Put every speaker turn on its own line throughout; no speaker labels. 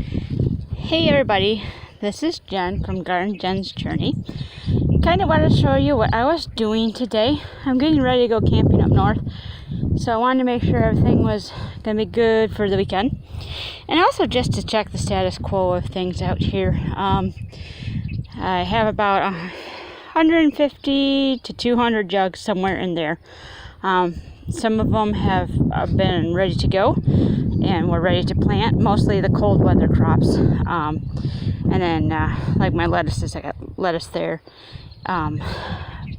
Hey everybody, this is Jen from Garden Jen's Journey. Kind of want to show you what I was doing today. I'm getting ready to go camping up north, so I wanted to make sure everything was going to be good for the weekend. And also just to check the status quo of things out here. I have about 150 to 200 jugs somewhere in there. Some of them have been ready to go and we're ready to plant, mostly the cold weather crops. And then like my lettuces, I got lettuce there. And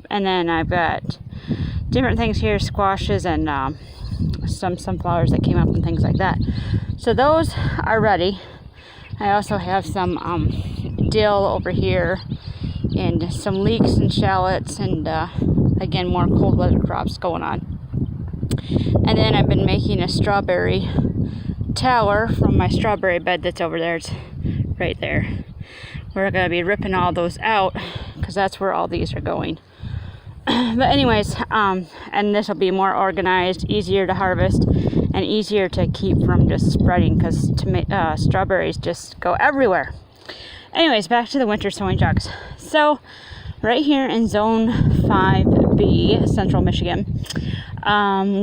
then I've got different things here, squashes and some sunflowers that came up and things like that. So those are ready. I also have some dill over here and some leeks and shallots and again more cold weather crops going on. And then I've been making a strawberry tower from my strawberry bed that's over there. It's right there. We're going to be ripping all those out because that's where all these are going. But anyways, and this will be more organized, easier to harvest, and easier to keep from just spreading because strawberries just go everywhere. Anyways, back to the winter sowing jugs. So right here in Zone 5B, Central Michigan,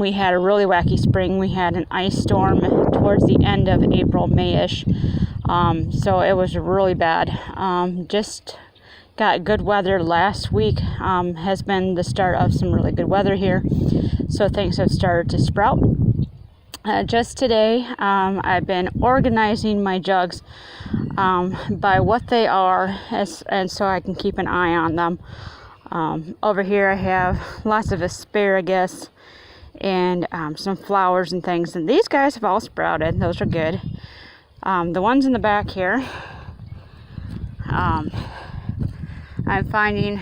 we had a really wacky spring. We had an ice storm towards the end of April, May-ish. So it was really bad. Just got good weather last week. Has been the start of some really good weather here. So things have started to sprout. Just today, I've been organizing my jugs by what they are, and so I can keep an eye on them. Over here I have lots of asparagus and some flowers and things, and these guys have all sprouted. Those are good. The ones in the back here, I'm finding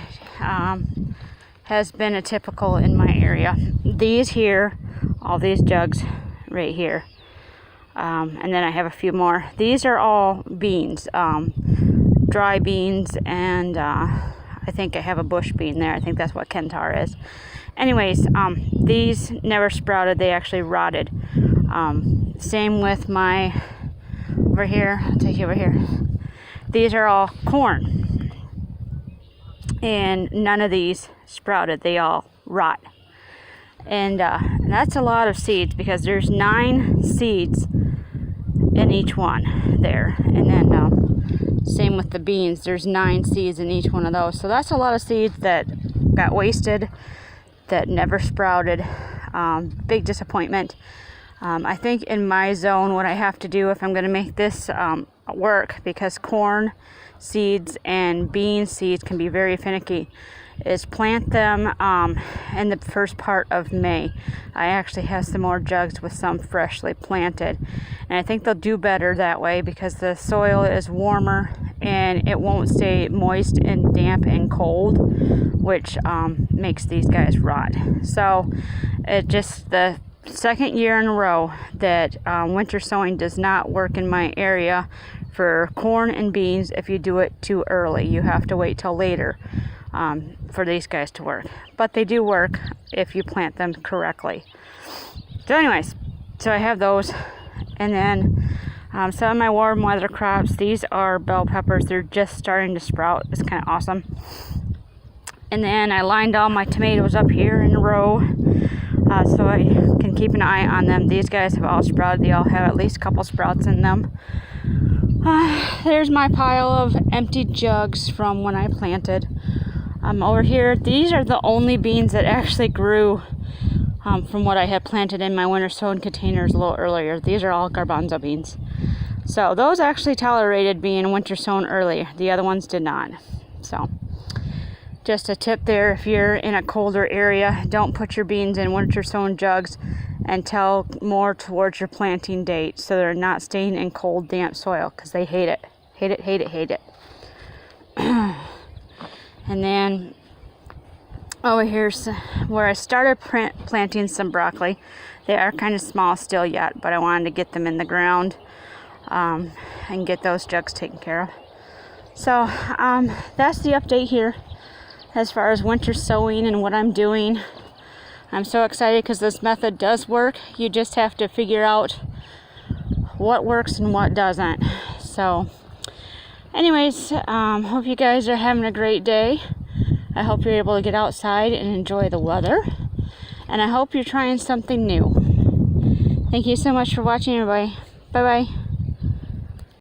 has been atypical in my area. These here, all these jugs right here, and then I have a few more. These are all beans, dry beans, and I think I have a bush bean there. I think that's what Kentaro is. Anyways, these never sprouted. They actually rotted. Same with my, over here, I'll take you over here. These are all corn. And none of these sprouted. They all rot. And that's a lot of seeds because there's 9 seeds in each one there. And then same with the beans. There's 9 seeds in each one of those. So that's a lot of seeds that got wasted, that never sprouted. Big disappointment. I think in my zone, what I have to do if I'm going to make this work, because corn seeds and bean seeds can be very finicky, is plant them in the first part of May. I actually have some more jugs with some freshly planted, and I think they'll do better that way because the soil is warmer and it won't stay moist and damp and cold, which makes these guys rot. So it just the second year in a row that winter sowing does not work in my area for corn and beans. If you do it too early, you have to wait till later for these guys to work. But they do work if you plant them correctly. So anyways, so I have those. And then some of my warm weather crops, these are bell peppers. They're just starting to sprout. It's kind of awesome. And then I lined all my tomatoes up here in a row so I can keep an eye on them. These guys have all sprouted. They all have at least a couple sprouts in them. There's my pile of empty jugs from when I planted. Over here, these are the only beans that actually grew from what I had planted in my winter sown containers a little earlier. These are all garbanzo beans. So those actually tolerated being winter sown early. The other ones did not. So just a tip there, if you're in a colder area, don't put your beans in winter sown jugs until more towards your planting date, so they're not staying in cold, damp soil, because they hate it. Hate it, hate it, hate it. And then over here's where I started planting some broccoli. They are kind of small still yet, but I wanted to get them in the ground and get those jugs taken care of. So that's the update here as far as winter sowing and what I'm doing. I'm so excited because this method does work. You just have to figure out what works and what doesn't. So So anyways, hope you guys are having a great day. I hope you're able to get outside and enjoy the weather. And I hope you're trying something new. Thank you so much for watching, everybody. Bye-bye.